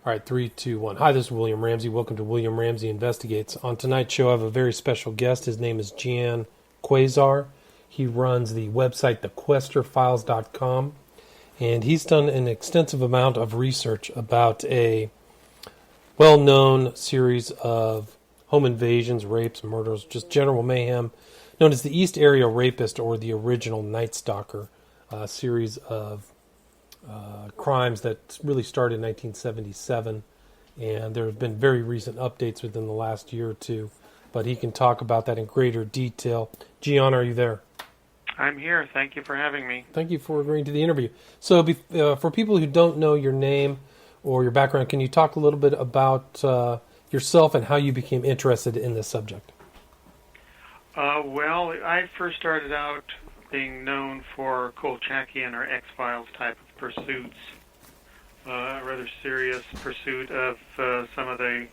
All right, three, two, one. Hi, this is William Ramsey. Welcome to William Ramsey Investigates. On tonight's show, I have a very special guest. His name is Gian Quasar. He runs the website, thequesterfiles.com, and he's done an extensive amount of research about a well-known series of home invasions, rapes, murders, just general mayhem, known as the East Area Rapist, or the original Night Stalker, a series of crimes that really started in 1977, and there have been very recent updates within the last year or two, but he can talk about that in greater detail. Gian, are you there? I'm here. Thank you for having me. Thank you for agreeing to the interview. So for people who don't know your name or your background, can you talk a little bit about yourself and how you became interested in this subject? Well, I first started out being known for Kolchakian or X-Files type of pursuits, a rather serious pursuit of some of the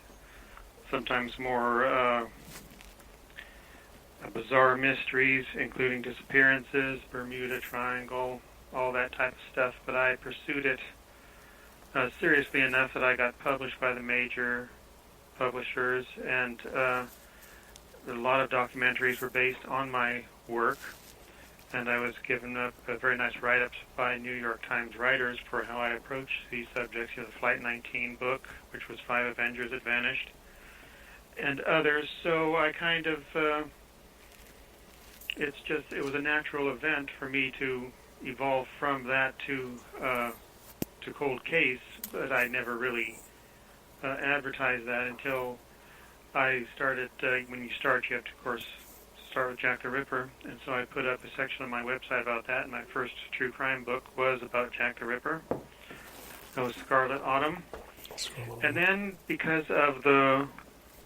sometimes more bizarre mysteries, including disappearances, Bermuda Triangle, all that type of stuff. But I pursued it seriously enough that I got published by the major publishers, and a lot of documentaries were based on my work. And I was given a very nice write-ups by New York Times writers for how I approached these subjects. The Flight 19 book, which was 5 Avengers That Vanished, and others. So I kind of, it was a natural event for me to evolve from that to cold case, but I never really advertised that until I started. When you start, you have to, of course, start with Jack the Ripper, and so I put up a section on my website about that, and my first true crime book was about Jack the Ripper. That was Scarlet Autumn. And then, because of the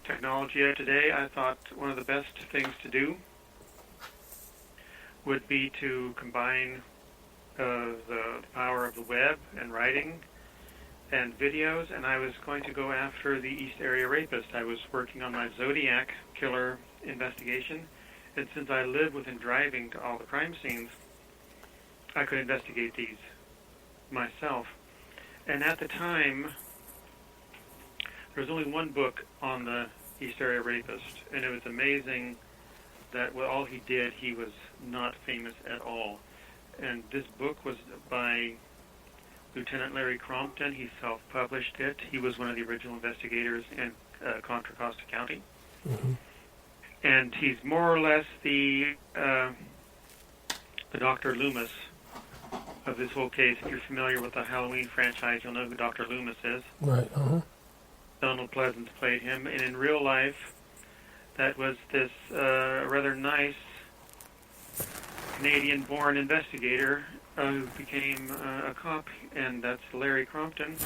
technology of today, I thought one of the best things to do would be to combine the power of the web and writing and videos, and I was going to go after the East Area Rapist. I was working on my Zodiac killer investigation, and since I live within driving to all the crime scenes, I could investigate these myself. And at the time, there was only one book on the East Area Rapist, and it was amazing that with all he did, he was not famous at all. And this book was by Lieutenant Larry Crompton. He self-published it. He was one of the original investigators in Contra Costa County. Mm-hmm. And he's more or less the Dr. Loomis of this whole case. If you're familiar with the Halloween franchise, you'll know who Dr. Loomis is. Right. Uh-huh. Donald Pleasance played him, and in real life, that was this rather nice Canadian-born investigator who became a cop, and that's Larry Crompton.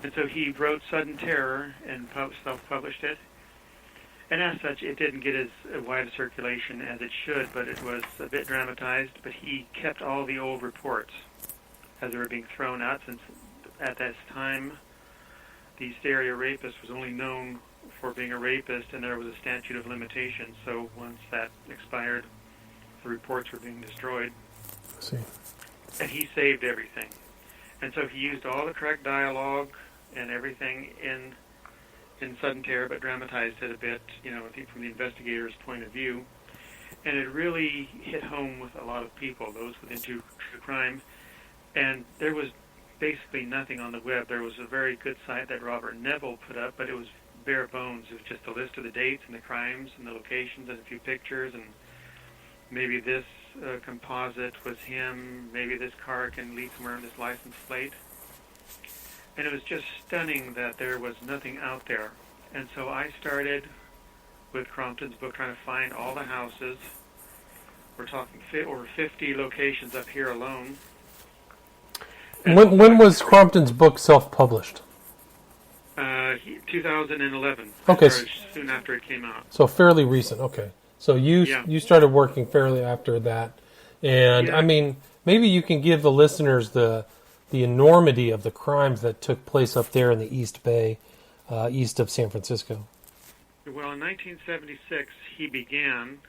And so he wrote Sudden Terror and self-published it. And as such, it didn't get as wide a circulation as it should, but it was a bit dramatized. But he kept all the old reports as they were being thrown out, since at this time, the East Area Rapist was only known for being a rapist, and there was a statute of limitations. So once that expired, the reports were being destroyed. I see. And he saved everything. And so he used all the correct dialogue and everything in Sudden Terror, but dramatized it a bit, from the investigator's point of view. And it really hit home with a lot of people, those within true crime. And there was basically nothing on the web. There was a very good site that Robert Neville put up, but it was bare bones. It was just a list of the dates and the crimes and the locations and a few pictures, and maybe this composite was him, maybe this car can lead somewhere on this license plate. And it was just stunning that there was nothing out there. And so I started with Crompton's book, trying to find all the houses. We're talking over 50 locations up here alone. When was Crompton's book self-published? 2011. Okay. Soon after it came out. So fairly recent. Okay. So you started working fairly after that. And, I mean, maybe you can give the listeners the enormity of the crimes that took place up there in the East Bay, east of San Francisco. Well, in 1976, he began,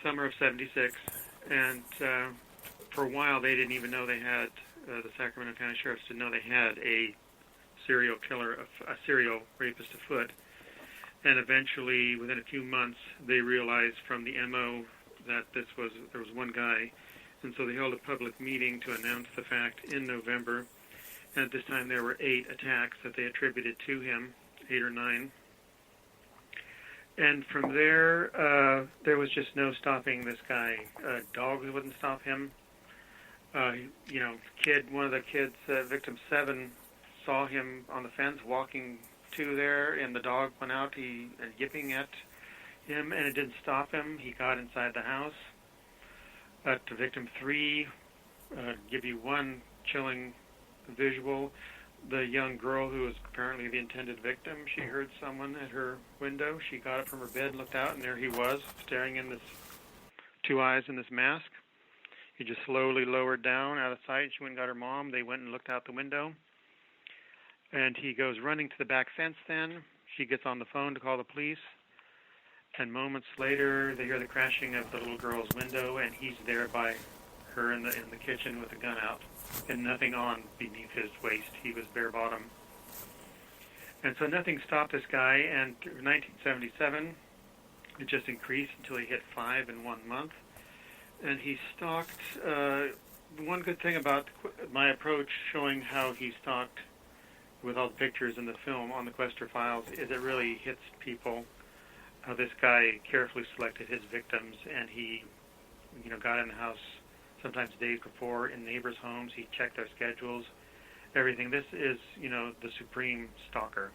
summer of 76, and for a while they didn't even know they had the Sacramento County Sheriff's didn't know they had a serial killer, a serial rapist afoot. And eventually, within a few months, they realized from the MO that there was one guy. And so they held a public meeting to announce the fact in November. And at this time, there were 8 attacks that they attributed to him, 8 or 9. And from there, there was just no stopping this guy. Dogs wouldn't stop him. One of the kids, victim 7, saw him on the fence walking to there, and the dog went out, yipping at him, and it didn't stop him. He got inside the house. But to victim 3, give you one chilling visual, the young girl who was apparently the intended victim, she heard someone at her window. She got up from her bed, looked out, and there he was, staring in this 2 eyes in this mask. He just slowly lowered down out of sight. She went and got her mom. They went and looked out the window. And he goes running to the back fence then. She gets on the phone to call the police. And moments later, they hear the crashing of the little girl's window, and he's there by her in the kitchen with a gun out and nothing on beneath his waist. He was bare bottom. And so nothing stopped this guy, and in 1977, it just increased until he hit 5 in 1 month. And he stalked, one good thing about my approach showing how he stalked with all the pictures in the film on the Quester Files is it really hits people. This guy carefully selected his victims, and he, got in the house sometimes days before in neighbors' homes. He checked their schedules, everything. This is, the supreme stalker.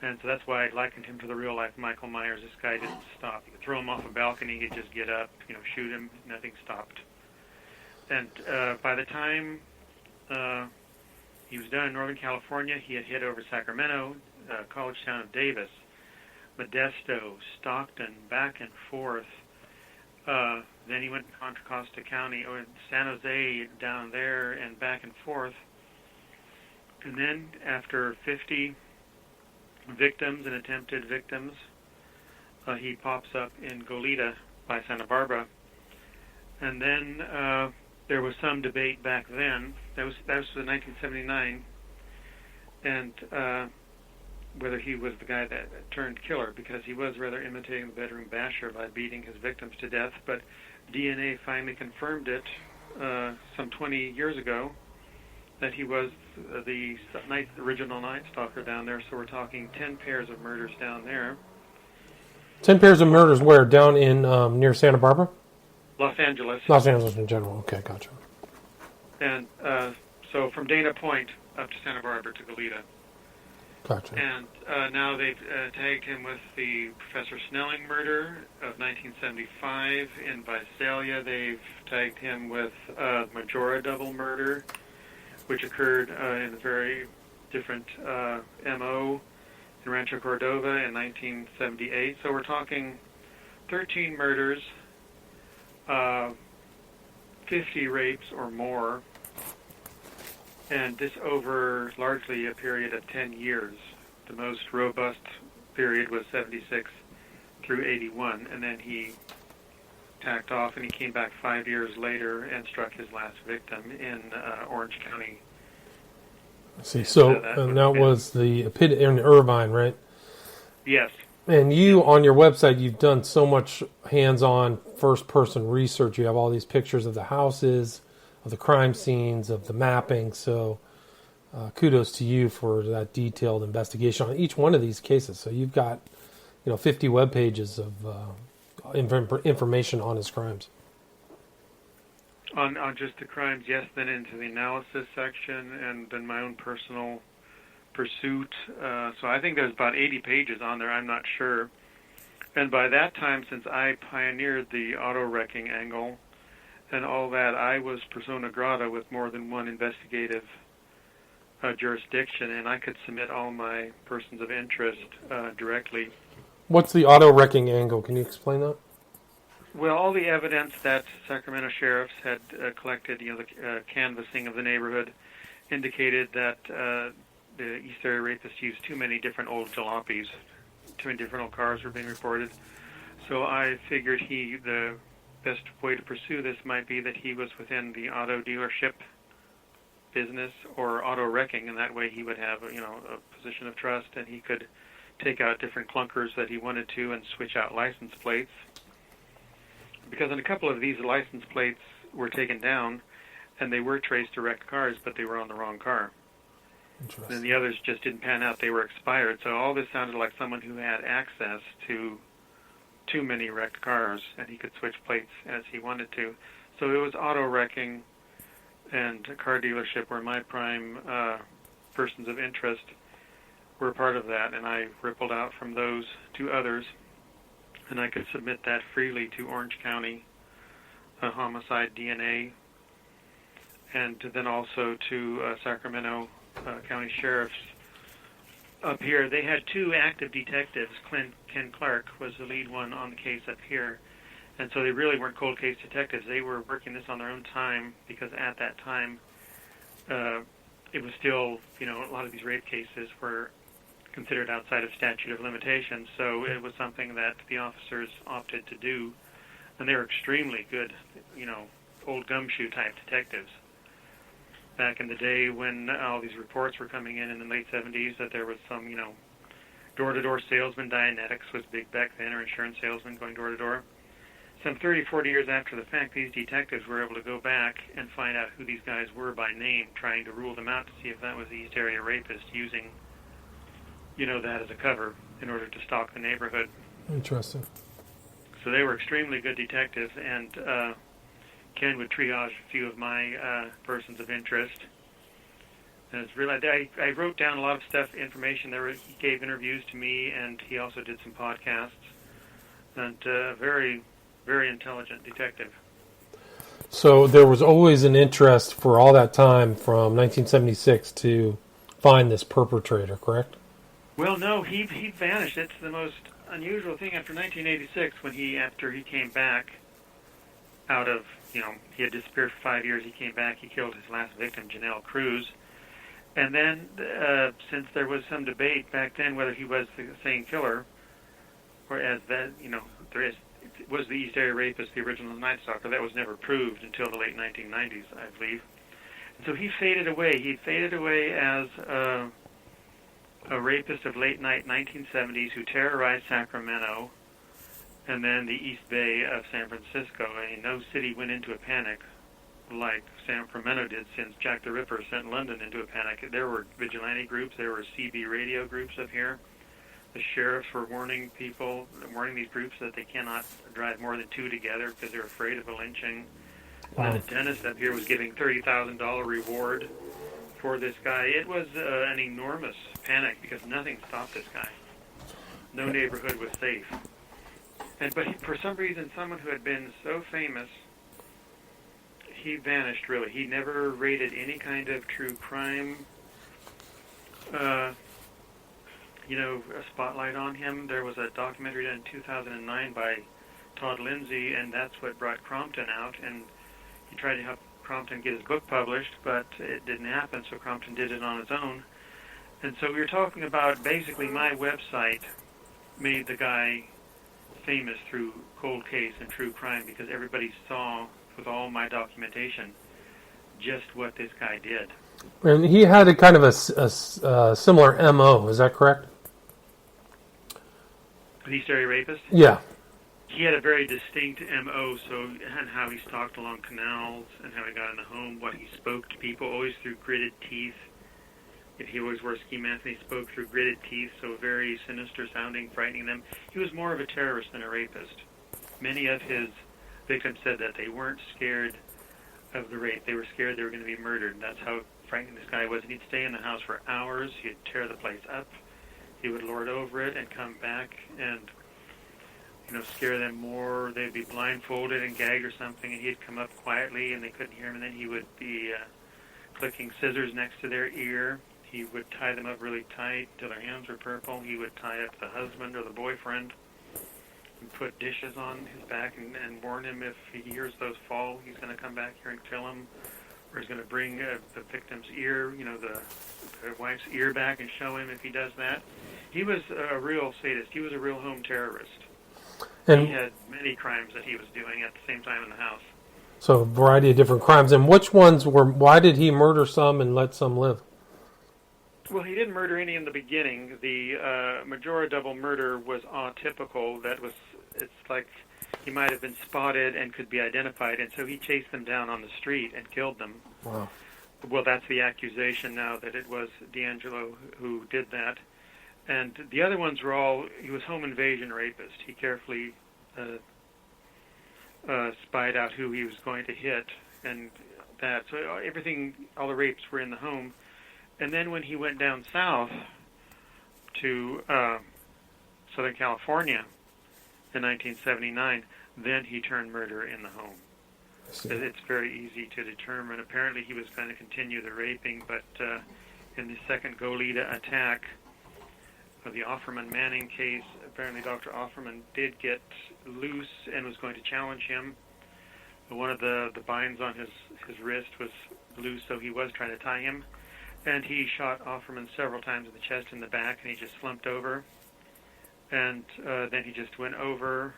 And so that's why I likened him to the real-life Michael Myers. This guy didn't stop. You could throw him off a balcony, he'd just get up, shoot him, nothing stopped. And by the time he was done in Northern California, he had hit over Sacramento, college town of Davis, Modesto, Stockton, back and forth. Then he went to Contra Costa County, or San Jose, down there, and back and forth. And then after 50 victims and attempted victims, he pops up in Goleta by Santa Barbara. And then there was some debate back then. That was in 1979, and whether he was the guy that turned killer, because he was rather imitating the bedroom basher by beating his victims to death. But DNA finally confirmed it some 20 years ago that he was the original Night Stalker down there. So we're talking 10 pairs of murders down there. 10 pairs of murders where? Down in near Santa Barbara? Los Angeles. Los Angeles in general. Okay, gotcha. And so from Dana Point up to Santa Barbara to Goleta. Gotcha. And now they've tagged him with the Professor Snelling murder of 1975 in Visalia. They've tagged him with Majora double murder, which occurred in a very different MO in Rancho Cordova in 1978. So we're talking 13 murders, 50 rapes or more, and this over largely a period of 10 years. The most robust period was 76 through 81, and then he tacked off, and he came back 5 years later and struck his last victim in Orange County. I see. So that was the in Irvine, right? Yes. And you, on your website, you've done so much hands-on, first-person research. You have all these pictures of the houses, of the crime scenes, of the mapping. So kudos to you for that detailed investigation on each one of these cases. So you've got, 50 web pages of information on his crimes. On just the crimes, yes, then into the analysis section, and then my own personal pursuit. So I think there's about 80 pages on there, I'm not sure. And by that time, since I pioneered the auto-wrecking angle and all that, I was persona grata with more than one investigative jurisdiction, and I could submit all my persons of interest directly. What's the auto-wrecking angle? Can you explain that? Well, all the evidence that Sacramento sheriffs had collected, the canvassing of the neighborhood, indicated that the East Area rapist used too many different old jalopies. Too many different old cars were being reported. So I figured the best way to pursue this might be that he was within the auto dealership business or auto wrecking, and that way he would have a position of trust, and he could take out different clunkers that he wanted to and switch out license plates. Because on a couple of these, license plates were taken down, and they were traced to wrecked cars, but they were on the wrong car. Then the others just didn't pan out; they were expired. So all this sounded like someone who had access to too many wrecked cars, and he could switch plates as he wanted to. So it was auto wrecking and a car dealership were my prime persons of interest. Were part of that, and I rippled out from those to others, and I could submit that freely to Orange County homicide DNA, and then also to Sacramento County Sheriff's. Up here, they had two active detectives. Ken Clark was the lead one on the case up here, and so they really weren't cold case detectives. They were working this on their own time because at that time, it was still, a lot of these rape cases were considered outside of statute of limitations, so it was something that the officers opted to do, and they were extremely good, old gumshoe type detectives. Back in the day when all these reports were coming in the late 70s that there was some, door-to-door salesman, Dianetics was big back then, or insurance salesman going door-to-door. Some 30, 40 years after the fact, these detectives were able to go back and find out who these guys were by name, trying to rule them out to see if that was the East Area Rapist, using that as a cover in order to stalk the neighborhood. Interesting. So they were extremely good detectives, and Ken would triage a few of my persons of interest. And it's really, I wrote down a lot of stuff, information. He gave interviews to me, and he also did some podcasts. And very, very intelligent detective. So there was always an interest for all that time from 1976 to find this perpetrator, correct? Well, no, he vanished. It's the most unusual thing after 1986 after he came back out of, he had disappeared for 5 years. He came back. He killed his last victim, Janelle Cruz. And then, since there was some debate back then whether he was the same killer, or as that, was the East Area Rapist the original Night Stalker, that was never proved until the late 1990s, I believe. And so he faded away. He faded away as a rapist of late-night 1970s who terrorized Sacramento and then the East Bay of San Francisco. No city went into a panic like Sacramento did, since Jack the Ripper sent London into a panic. There were vigilante groups. There were CB radio groups up here. The sheriffs were warning these groups that they cannot drive more than two together because they're afraid of a lynching. Wow. The dentist up here was giving $30,000 reward for this guy. It was an enormous panic because nothing stopped this guy. No neighborhood was safe. But for some reason, someone who had been so famous, he vanished, really. He never rated any kind of true crime, a spotlight on him. There was a documentary done in 2009 by Todd Lindsay, and that's what brought Crompton out, and he tried to help Crompton get his book published, but it didn't happen, so Crompton did it on his own. And so we were talking about, basically, my website made the guy famous through cold case and true crime because everybody saw, with all my documentation, just what this guy did. And he had a kind of a similar MO, is that correct? The East Area Rapist? Yeah. He had a very distinct M.O., and how he stalked along canals, and how he got in the home, what he spoke to people, always through gritted teeth. If he always wore ski masks, he spoke through gritted teeth, so very sinister sounding, frightening them. He was more of a terrorist than a rapist. Many of his victims said that they weren't scared of the rape. They were scared they were going to be murdered. That's how frightening this guy was. And he'd stay in the house for hours. He'd tear the place up. He would lord over it and come back and scare them more. They'd be blindfolded and gagged or something, and he'd come up quietly, and they couldn't hear him, and then he would be clicking scissors next to their ear. He would tie them up really tight till their hands were purple. He would tie up the husband or the boyfriend and put dishes on his back and warn him if he hears those fall, he's going to come back here and kill him, or he's going to bring the victim's ear, the wife's ear back and show him if he does that. He was a real sadist. He was a real home terrorist. And he had many crimes that he was doing at the same time in the house. So a variety of different crimes. And which ones were? Why did he murder some and let some live? Well, he didn't murder any in the beginning. The Majora double murder was atypical. It's like he might have been spotted and could be identified, and so he chased them down on the street and killed them. Wow. Well, that's the accusation now, that it was DeAngelo who did that. And the other ones were all, he was home invasion rapist. He carefully spied out who he was going to hit and that. So everything, all the rapes were in the home. And then when he went down south to Southern California in 1979, then he turned murder in the home. It's very easy to determine. Apparently he was going to continue the raping, but in the second Goleta attack of the Offerman Manning case, apparently Dr. Offerman did get loose and was going to challenge him. One of the binds on his wrist was loose, so he was trying to tie him. And he shot Offerman several times in the chest and the back, and he just slumped over. And then he just went over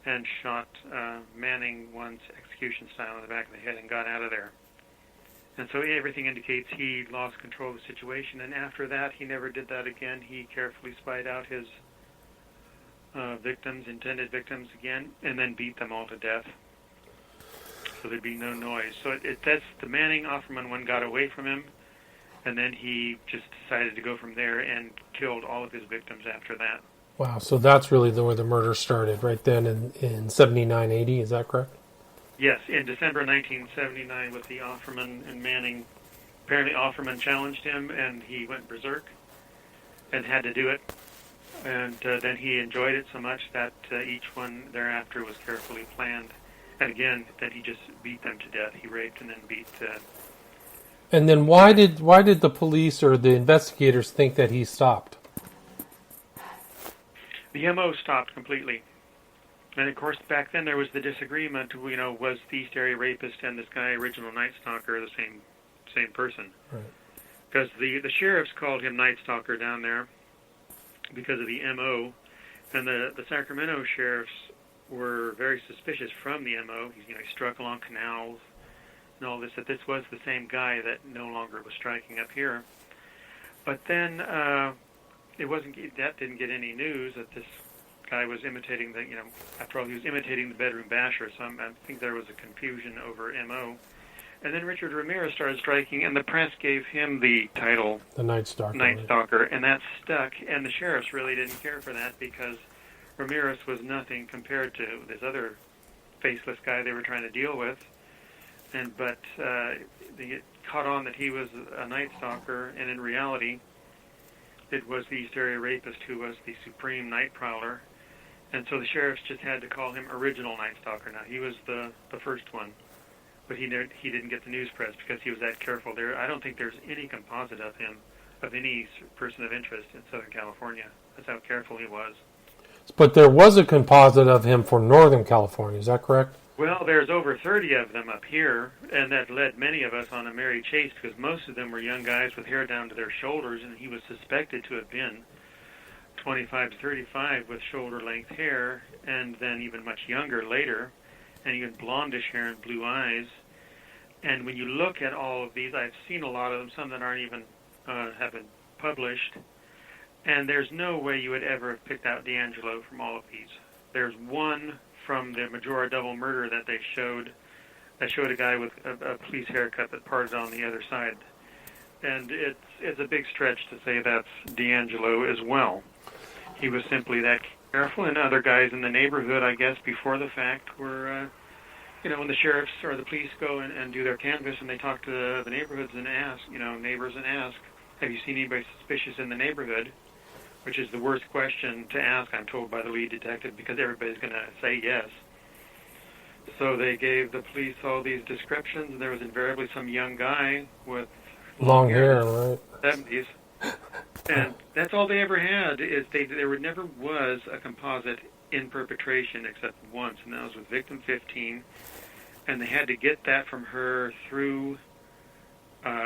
and shot Manning once execution style in the back of the head and got out of there. And so everything indicates he lost control of the situation, and after that he never did that again. He carefully spied out his intended victims again, and then beat them all to death. So there'd be no noise. So that's the Manning Offerman one got away from him, and then he just decided to go from there and killed all of his victims after that. Wow, so that's really where the murder started, right then in 79, 80, is that correct? Yes, in December 1979 with the Offerman and Manning. Apparently Offerman challenged him, and he went berserk and had to do it. And then he enjoyed it so much that each one thereafter was carefully planned. And again, then he just beat them to death. He raped and then beat. And then why did the police or the investigators think that he stopped? The MO stopped completely. And of course, back then there was the disagreement. Was the East Area Rapist and this guy, original Night Stalker, the same person? Right. Because the sheriffs called him Night Stalker down there because of the MO, and the Sacramento sheriffs were very suspicious from the MO. He struck along canals and all this, that this was the same guy that no longer was striking up here. But then that didn't get any news, that this guy was imitating after all, he was imitating the bedroom basher, so I think there was a confusion over MO. And then Richard Ramirez started striking, and the press gave him the title The Night Stalker. Night Stalker, and that stuck, and the sheriffs really didn't care for that because Ramirez was nothing compared to this other faceless guy they were trying to deal with. But they caught on that he was a Night Stalker, and in reality it was the East Area Rapist who was the supreme night prowler. And so the sheriffs just had to call him original Night Stalker. Now, he was the first one, but he didn't get the news press because he was that careful. I don't think there's any composite of him, of any person of interest in Southern California. That's how careful he was. But there was a composite of him for Northern California, is that correct? Well, there's over 30 of them up here, and that led many of us on a merry chase because most of them were young guys with hair down to their shoulders, and he was suspected to have been 25 to 35 with shoulder-length hair, and then even much younger later, and even blondish hair and blue eyes. And when you look at all of these, I've seen a lot of them, some that aren't even have been published, and there's no way you would ever have picked out DeAngelo from all of these. There's one from the Majora double murder that they showed, that showed a guy with a police haircut that parted on the other side. And it's a big stretch to say that's DeAngelo as well. He was simply that careful, and other guys in the neighborhood, I guess, before the fact were, when the sheriffs or the police go and do their canvass and they talk to the neighborhoods and ask, neighbors and ask, have you seen anybody suspicious in the neighborhood? Which is the worst question to ask, I'm told, by the lead detective, because everybody's going to say yes. So they gave the police all these descriptions, and there was invariably some young guy with long hair, right? 70s. And that's all they ever had. Is there never was a composite in perpetration except once, and that was with victim 15. And they had to get that from her through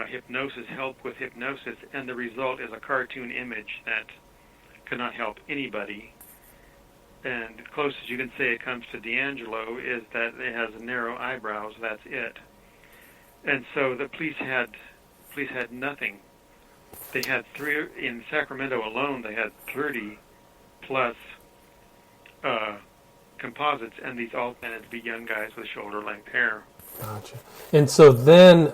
hypnosis, help with hypnosis, and the result is a cartoon image that could not help anybody And the closest you can say it comes to DeAngelo is that it has narrow eyebrows. That's it. And so the police had nothing. They had in Sacramento alone. They had 30 plus composites, and these all tended to be young guys with shoulder-length hair. Gotcha. And so then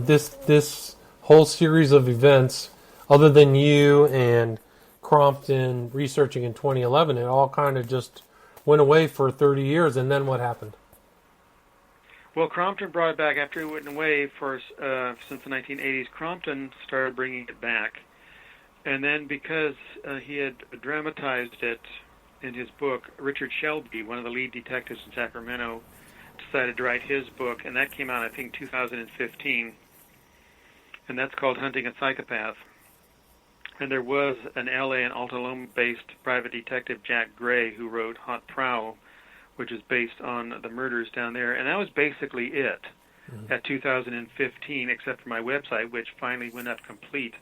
this whole series of events, other than you and Crompton researching in 2011, it all kind of just went away for 30 years, and then what happened? Well, Crompton brought it back after it went away since the 1980s. Crompton started bringing it back, and then because he had dramatized it in his book, Richard Shelby, one of the lead detectives in Sacramento, decided to write his book, and that came out, I think, 2015, and that's called Hunting a Psychopath. And there was an LA and Alta Loma-based private detective, Jack Gray, who wrote Hot Prowl, which is based on the murders down there, and that was basically it at 2015, except for my website, which finally went up complete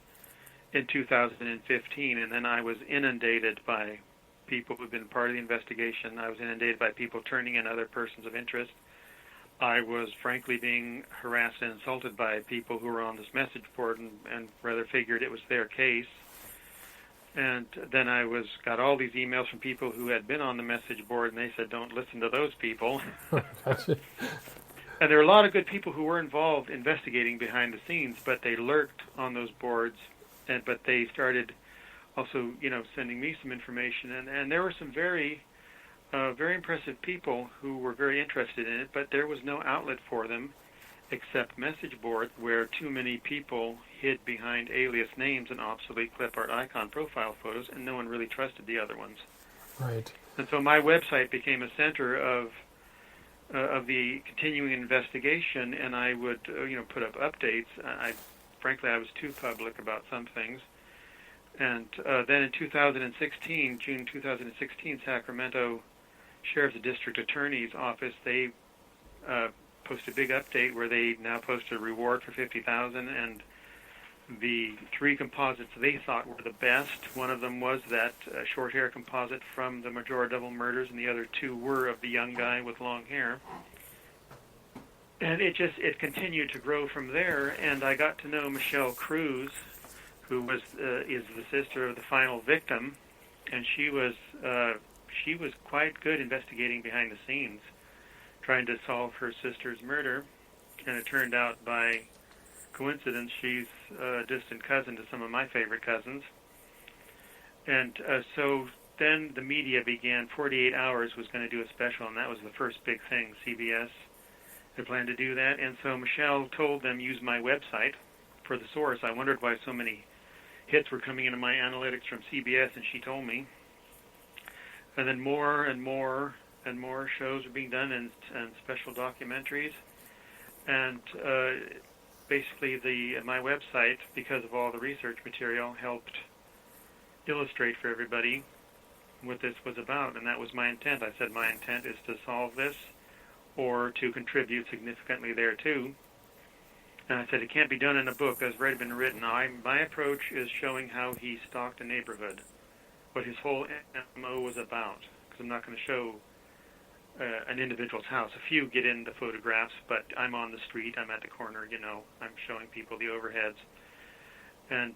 in 2015, and then I was inundated by people who've been part of the investigation. I was inundated by people turning in other persons of interest. I was frankly being harassed and insulted by people who were on this message board and rather figured it was their case. And then I got all these emails from people who had been on the message board, and they said, don't listen to those people. Gotcha. And there were a lot of good people who were involved investigating behind the scenes, but they lurked on those boards, but they started also, sending me some information. And there were some very impressive people who were very interested in it, but there was no outlet for them except message boards where too many people hid behind alias names and obsolete clip art icon profile photos, and no one really trusted the other ones. Right. And so my website became a center of the continuing investigation, and I would put up updates. Frankly, I was too public about some things. And then in 2016, June 2016, Sacramento Sheriff's District Attorney's Office, they posted a big update where they now posted a reward for $50,000, and the 3 composites they thought were the best. One of them was that short hair composite from the Majora double murders, and the other 2 were of the young guy with long hair. And it continued to grow from there, and I got to know Michelle Cruz, who is the sister of the final victim, and she was quite good investigating behind the scenes, trying to solve her sister's murder. And it turned out by coincidence she's a distant cousin to some of my favorite cousins. And so then the media began. 48 Hours was going to do a special, and that was the first big thing. CBS had planned to do that, and so Michelle told them use my website for the source. I wondered why so many hits were coming into my analytics from CBS, and she told me. And then more and more and more shows were being done, and special documentaries. And basically my website, because of all the research material, helped illustrate for everybody what this was about, and that was my intent. I said my intent is to solve this or to contribute significantly thereto. And I said it can't be done in a book that's already been written. My approach is showing how he stalked a neighborhood, what his whole MO was about, because I'm not going to show an individual's house. A few get in the photographs, but I'm on the street, I'm at the corner, I'm showing people the overheads. And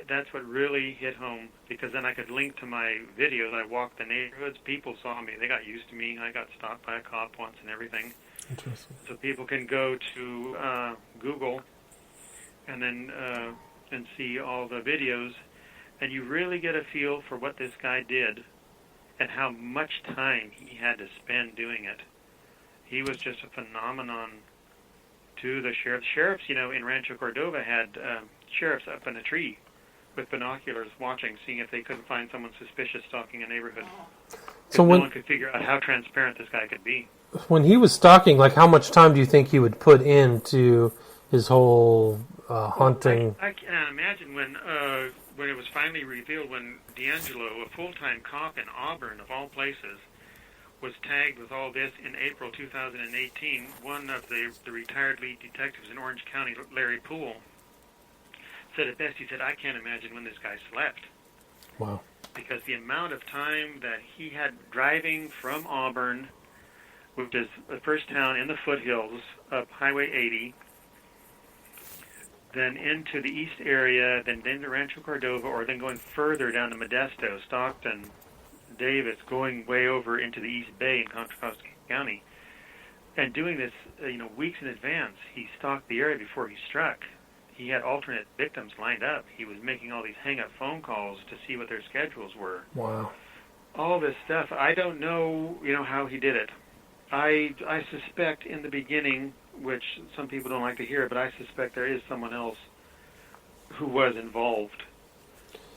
that's what really hit home, because then I could link to my videos. I walked the neighborhoods, people saw me, they got used to me. I got stopped by a cop once and everything. Interesting. So people can go to Google and then and see all the videos, and you really get a feel for what this guy did and how much time he had to spend doing it. He was just a phenomenon to the sheriffs. Sheriffs, in Rancho Cordova had sheriffs up in a tree with binoculars watching, seeing if they couldn't find someone suspicious stalking a neighborhood. So no one could figure out how transparent this guy could be. When he was stalking, how much time do you think he would put into his whole hunting? I can't imagine when it was finally revealed, when DeAngelo, a full-time cop in Auburn, of all places, was tagged with all this in April 2018. One of the retired lead detectives in Orange County, Larry Poole, said it best. He said, I can't imagine when this guy slept. Wow. because the amount of time that he had driving from Auburn, which is the first town in the foothills, up Highway 80, then into the east area, then to Rancho Cordova, or then going further down to Modesto, Stockton, Davis, going way over into the East Bay in Contra Costa County, and doing this, weeks in advance. He stalked the area before he struck. He had alternate victims lined up. He was making all these hang-up phone calls to see what their schedules were. Wow. All this stuff. I don't know, how he did it. I suspect in the beginning, which some people don't like to hear, but I suspect there is someone else who was involved.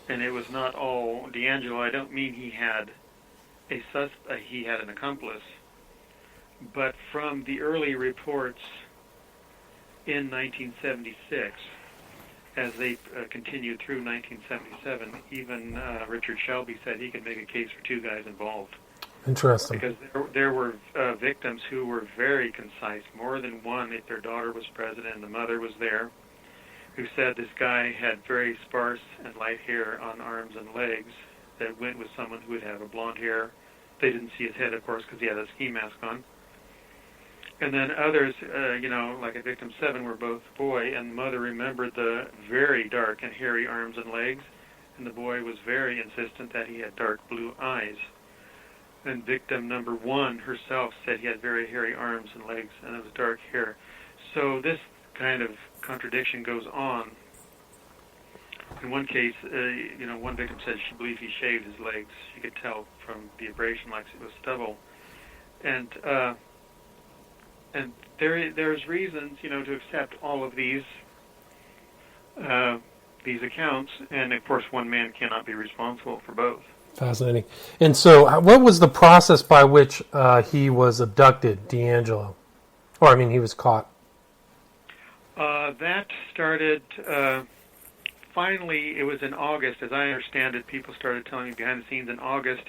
And it was not all DeAngelo. I don't mean he had he had an accomplice. But from the early reports in 1976, as they continued through 1977, even Richard Shelby said he could make a case for two guys involved. Interesting. Because there were victims who were very concise, more than one if their daughter was present and the mother was there, who said this guy had very sparse and light hair on arms and legs that went with someone who would have a blonde hair. They didn't see his head, of course, because he had a ski mask on. And then others, like at victim 7, were both boy, and the mother remembered the very dark and hairy arms and legs, and the boy was very insistent that he had dark blue eyes. And victim number 1 herself said he had very hairy arms and legs, and it was dark hair. So this kind of contradiction goes on. In one case, one victim said she believed he shaved his legs. She could tell from the abrasion like it was stubble. And there's reasons, to accept all of these accounts, and of course one man cannot be responsible for both. Fascinating. And so what was the process by which he was abducted, DeAngelo? He was caught. That started, finally, it was in August. As I understand it, people started telling me behind the scenes in August,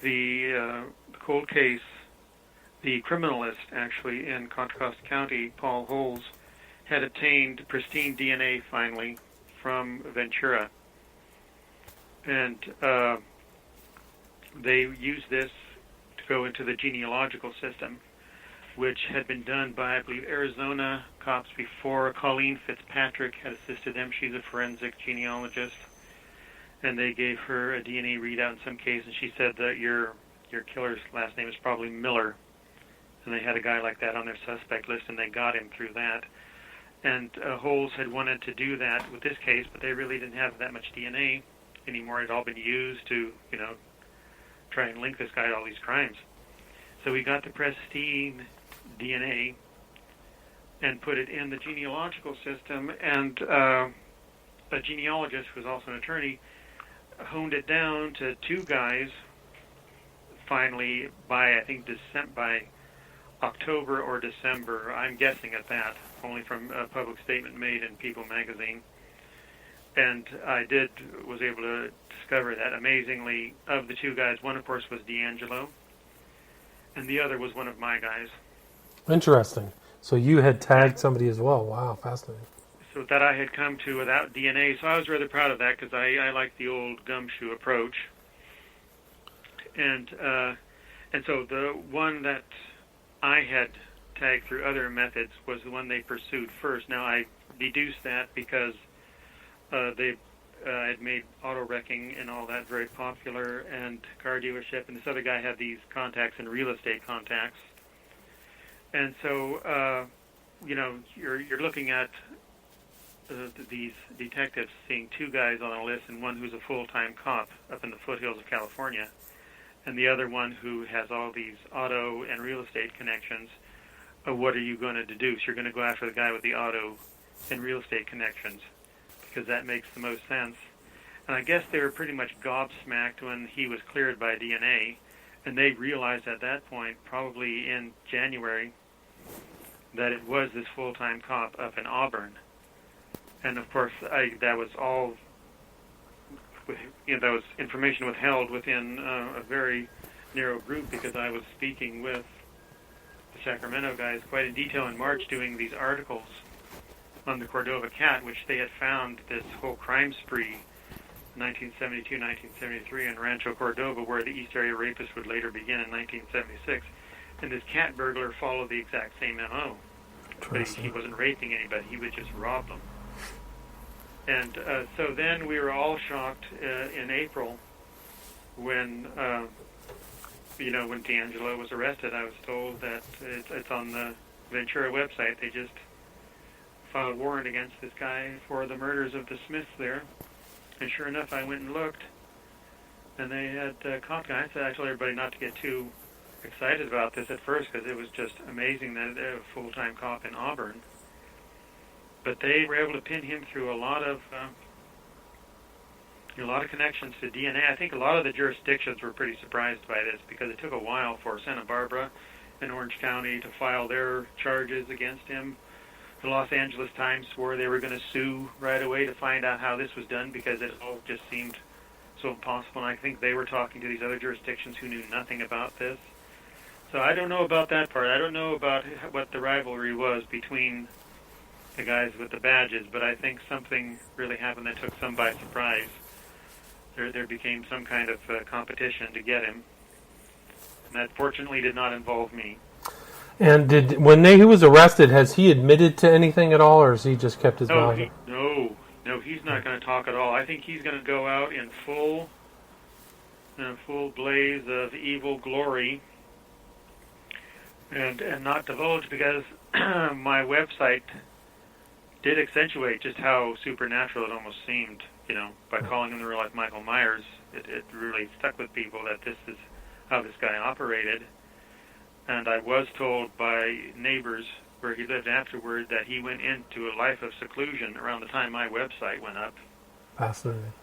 the cold case, the criminalist, actually, in Contra Costa County, Paul Holes, had obtained pristine DNA, finally, from Ventura. And they used this to go into the genealogical system, which had been done by, I believe, Arizona cops before. Colleen Fitzpatrick had assisted them. She's a forensic genealogist. And they gave her a DNA readout in some case, and she said that your killer's last name is probably Miller. And they had a guy like that on their suspect list, and they got him through that. And Holes had wanted to do that with this case, but they really didn't have that much DNA anymore. It had all been used to, try and link this guy to all these crimes. So we got the pristine DNA and put it in the genealogical system, and a genealogist, who was also an attorney, honed it down to two guys finally by, I think, by October or December. I'm guessing at that, only from a public statement made in People magazine. And I was able to discover that, amazingly, of the two guys, one, of course, was DeAngelo, and the other was one of my guys. Interesting. So you had tagged somebody as well. Wow, fascinating. So that I had come to without DNA. So I was rather proud of that, because I like the old gumshoe approach. And so the one that I had tagged through other methods was the one they pursued first. Now, I deduced that because they had made auto wrecking and all that very popular, and car dealership, and this other guy had these contacts and real estate contacts. And so, you're looking at these detectives seeing two guys on a list, and one who's a full-time cop up in the foothills of California, and the other one who has all these auto and real estate connections. What are you going to deduce? You're going to go after the guy with the auto and real estate connections, because that makes the most sense. And I guess they were pretty much gobsmacked when he was cleared by DNA, and they realized at that point, probably in January, that it was this full-time cop up in Auburn. And of course, that was all, that was information withheld within a very narrow group, because I was speaking with the Sacramento guys quite in detail in March, doing these articles on the Cordova Cat, which they had found this whole crime spree 1972, 1973 in Rancho Cordova, where the East Area Rapist would later begin in 1976. And this cat burglar followed the exact same MO. But he wasn't raping anybody, he would just rob them. And so then we were all shocked in April when, when DeAngelo was arrested. I was told that it's on the Ventura website. They just filed a warrant against this guy for the murders of the Smiths there. And sure enough, I went and looked, and they had caught the guy. I told everybody not to get too excited about this at first because it was just amazing that they had a full-time cop in Auburn. But they were able to pin him through a lot of connections to DNA. I think a lot of the jurisdictions were pretty surprised by this because it took a while for Santa Barbara and Orange County to file their charges against him. The Los Angeles Times swore they were going to sue right away to find out how this was done because it all just seemed so impossible. And I think they were talking to these other jurisdictions who knew nothing about this. So I don't know about that part. I don't know about what the rivalry was between the guys with the badges, but I think something really happened that took some by surprise. There became some kind of competition to get him. And that fortunately did not involve me. And when he was arrested, has he admitted to anything at all, or has he just kept his mouth? No, he's not going to talk at all. I think he's going to go out in full blaze of evil glory and not divulge, because my website did accentuate just how supernatural it almost seemed. By calling him the real life Michael Myers, it really stuck with people that this is how this guy operated. And I was told by neighbors where he lived afterward that he went into a life of seclusion around the time my website went up. Fascinating.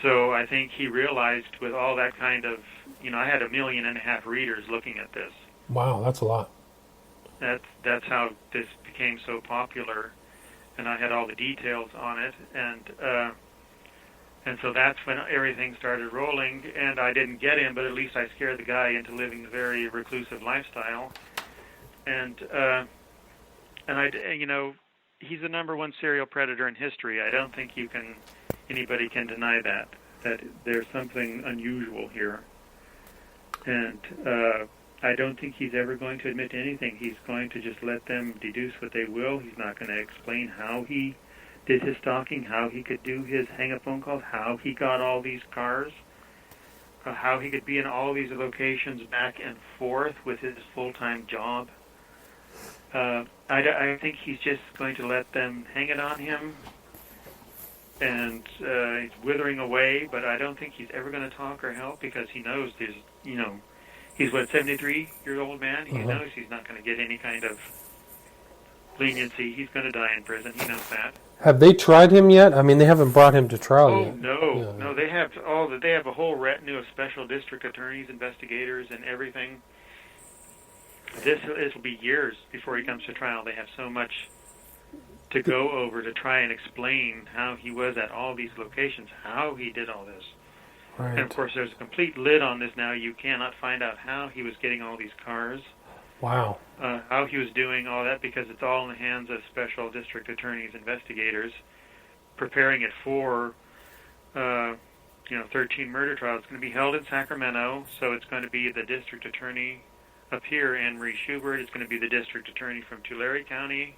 So I think he realized with all that kind of, I had 1.5 million readers looking at this. Wow, that's a lot. That's how this became so popular, and I had all the details on it, and so that's when everything started rolling, and I didn't get him, but at least I scared the guy into living a very reclusive lifestyle. And he's the number one serial predator in history. I don't think anybody can deny that there's something unusual here. And I don't think he's ever going to admit to anything. He's going to just let them deduce what they will. He's not going to explain how he did his stalking, how he could do his hang-up phone calls, how he got all these cars, how he could be in all these locations back and forth with his full-time job. I think he's just going to let them hang it on him, and he's withering away, but I don't think he's ever going to talk or help because he knows there's, he's, 73-year-old man? He knows he's not going to get any kind of leniency. He's going to die in prison. He knows that. Have they tried him yet? I mean, they haven't brought him to trial yet. No. They have They have a whole retinue of special district attorneys, investigators, and everything. This will be years before he comes to trial. They have so much to go over to try and explain how he was at all these locations, how he did all this. Right. And of course, there's a complete lid on this now. You cannot find out how he was getting all these cars. Wow. How he was doing all that, because it's all in the hands of special district attorneys, investigators, preparing it for, 13 murder trials. It's going to be held in Sacramento, so it's going to be the district attorney up here, Anne Marie Schubert. It's going to be the district attorney from Tulare County,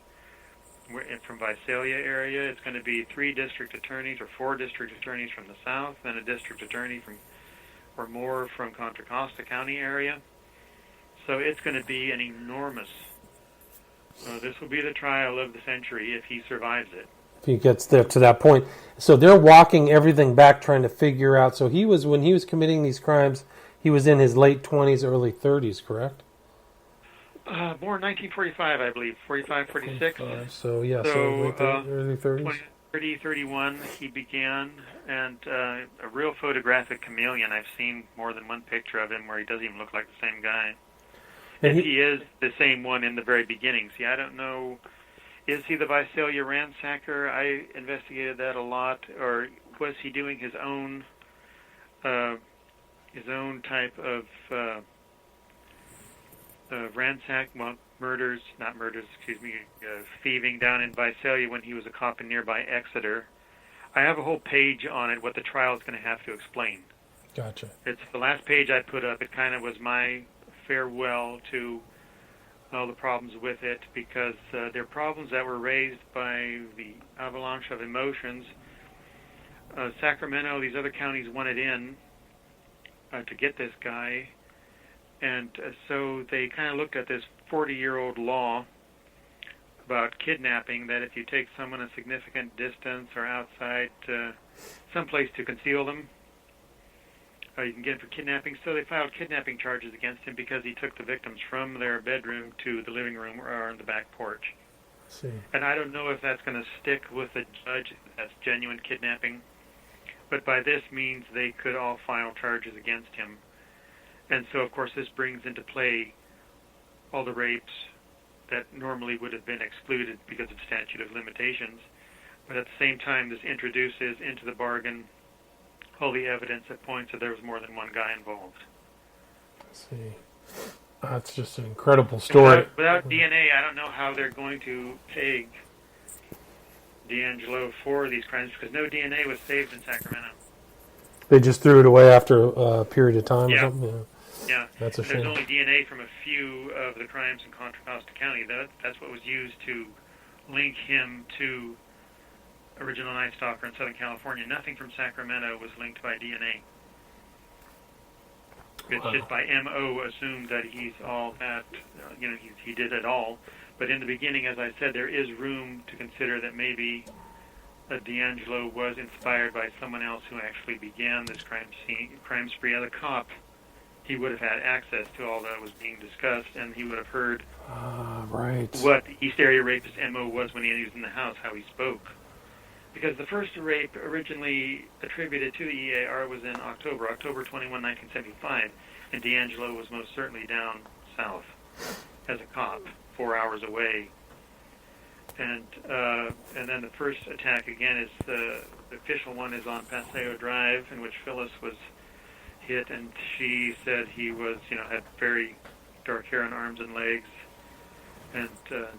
from Visalia area. It's going to be 3 district attorneys or 4 district attorneys from the south, then a district attorney or more from Contra Costa County area. So it's going to be an enormous. This will be the trial of the century if he survives it. If he gets there to that point. So they're walking everything back, trying to figure out. So when he was committing these crimes, he was in his late 20s, early 30s, correct? Born 1945, I believe. 45, 46. So early 30s. 30, 31, he began, and a real photographic chameleon. I've seen more than one picture of him where he doesn't even look like the same guy. And he is the same one in the very beginning. See, I don't know, is he the Visalia ransacker? I investigated that a lot. Or was he doing his own type of thieving down in Visalia when he was a cop in nearby Exeter? I have a whole page on it, what the trial is going to have to explain. Gotcha. It's the last page I put up. It kind of was my farewell to all the problems with it, because there are problems that were raised by the avalanche of emotions. Sacramento, these other counties wanted in to get this guy, and so they kind of looked at this 40-year-old law about kidnapping, that if you take someone a significant distance or outside someplace to conceal them, you can get him for kidnapping. So they filed kidnapping charges against him because he took the victims from their bedroom to the living room or on the back porch. See. And I don't know if that's going to stick with the judge, if that's genuine kidnapping. But by this means, they could all file charges against him. And so, of course, this brings into play all the rapes that normally would have been excluded because of statute of limitations. But at the same time, this introduces into the bargain all the evidence that points that there was more than one guy involved. Let's see. That's just an incredible story. Without DNA, I don't know how they're going to peg DeAngelo for these crimes, because no DNA was saved in Sacramento. They just threw it away after a period of time or something? Yeah. That's a shame. There's only DNA from a few of the crimes in Contra Costa County. That's what was used to link him to original Night Stalker in Southern California. Nothing from Sacramento was linked by DNA. It's just by M.O. assumed that he's all that, he did it all. But in the beginning, as I said, there is room to consider that maybe DeAngelo was inspired by someone else who actually began this crime spree. As a cop, he would have had access to all that was being discussed, and he would have heard what East Area Rapist M.O. was when he was in the house, how he spoke. Because the first rape originally attributed to the EAR was in October 21, 1975, and DeAngelo was most certainly down south as a cop, 4 hours away. And then the first attack again is the official one is on Paseo Drive, in which Phyllis was hit, and she said he was, had very dark hair on arms and legs. And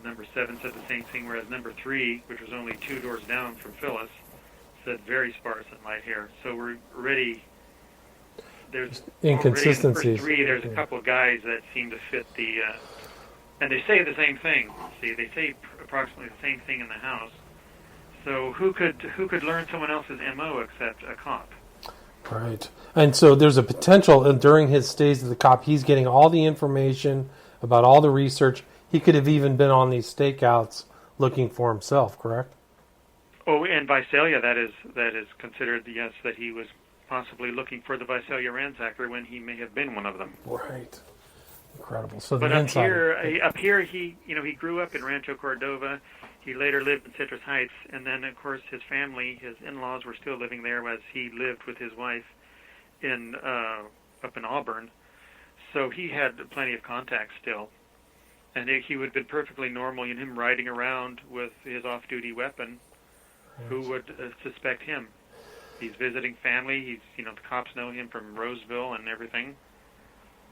number 7 said the same thing, whereas number 3, which was only 2 doors down from Phyllis, said very sparse and light hair. So we're already, there's inconsistencies. Already in the first 3, there's a couple of guys that seem to fit the, and they say the same thing. See, they say approximately the same thing in the house. So who could learn someone else's MO except a cop? Right. And so there's a potential during his stays as the cop, he's getting all the information about all the research. He could have even been on these stakeouts looking for himself, correct? Oh, and Visalia, that is considered, yes, that he was possibly looking for the Visalia ransacker when he may have been one of them. Right. Incredible. So but up here, he grew up in Rancho Cordova. He later lived in Citrus Heights, and then, of course, his family, his in-laws were still living there as he lived with his wife up in Auburn. So he had plenty of contacts still. And he would have been perfectly normal in him riding around with his off-duty weapon. Right. Who would suspect him? He's visiting family. He's, the cops know him from Roseville and everything.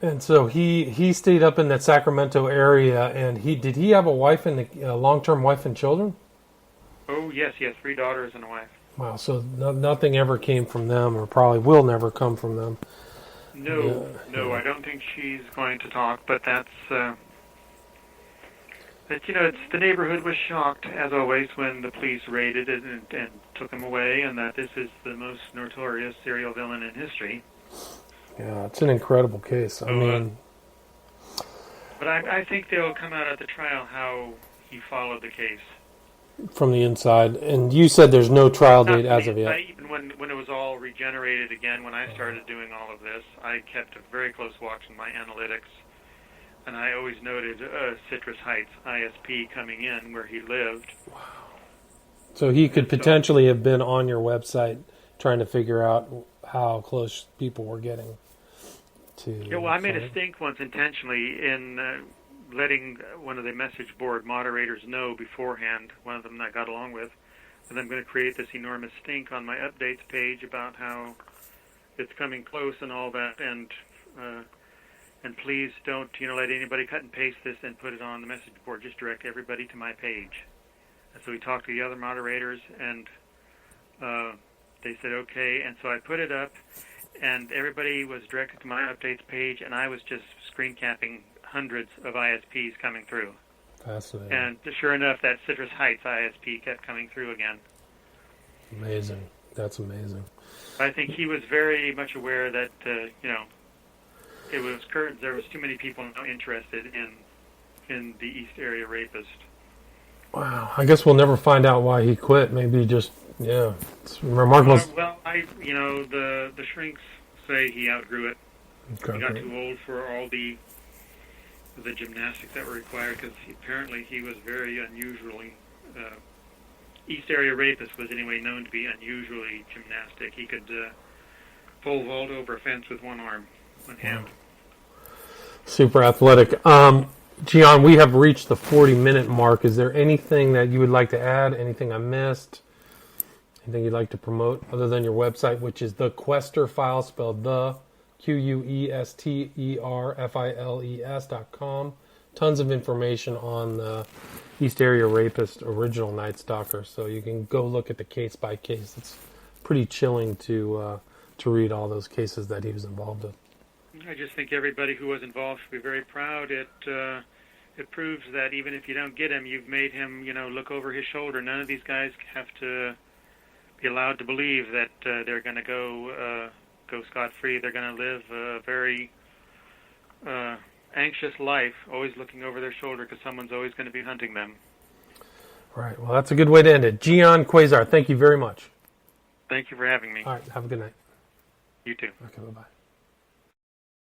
And so he stayed up in that Sacramento area, and did he have a wife and a long-term wife and children? Oh, yes, he has 3 daughters and a wife. Wow, so nothing ever came from them, or probably will never come from them. No, I don't think she's going to talk, but that's... But, the neighborhood was shocked, as always, when the police raided it and took him away, and that this is the most notorious serial villain in history. Yeah, it's an incredible case. But I think they'll come out at the trial how he followed the case. From the inside. And you said there's no trial date as of yet. Even when it was all regenerated again, when I started doing all of this, I kept a very close watch on my analytics. And I always noted Citrus Heights ISP coming in where he lived. Wow. So he could potentially have been on your website trying to figure out how close people were getting to... Yeah, well, I made a stink once intentionally in letting one of the message board moderators know beforehand, one of them I got along with, and I'm going to create this enormous stink on my updates page about how it's coming close and all that, and please don't, let anybody cut and paste this and put it on the message board. Just direct everybody to my page. And so we talked to the other moderators, and they said okay, and so I put it up, and everybody was directed to my updates page, and I was just screen capping hundreds of ISPs coming through. Fascinating. And sure enough, that Citrus Heights ISP kept coming through again. Amazing. That's amazing. I think he was very much aware that it was there was too many people now interested in the East Area Rapist. Wow. I guess we'll never find out why he quit. Maybe just, yeah. It's remarkable. Well, the shrinks say he outgrew it. Okay. He got too old for all the gymnastics that were required, because apparently he was very unusually, East Area Rapist was anyway known to be unusually gymnastic. He could pole vault over a fence with one arm, one hand. Super athletic. Gian, we have reached the 40-minute mark. Is there anything that you would like to add? Anything I missed? Anything you'd like to promote other than your website, which is the Quester Files, spelled the QUESTERFILES.com. Tons of information on the East Area Rapist original Night Stalker, so you can go look at the case by case. It's pretty chilling to read all those cases that he was involved in. I just think everybody who was involved should be very proud. It proves that even if you don't get him, you've made him, look over his shoulder. None of these guys have to be allowed to believe that they're going to go scot-free. They're going to live a very anxious life, always looking over their shoulder, because someone's always going to be hunting them. All right. Well, that's a good way to end it. Gian Quasar, thank you very much. Thank you for having me. All right. Have a good night. You too. Okay. Bye-bye.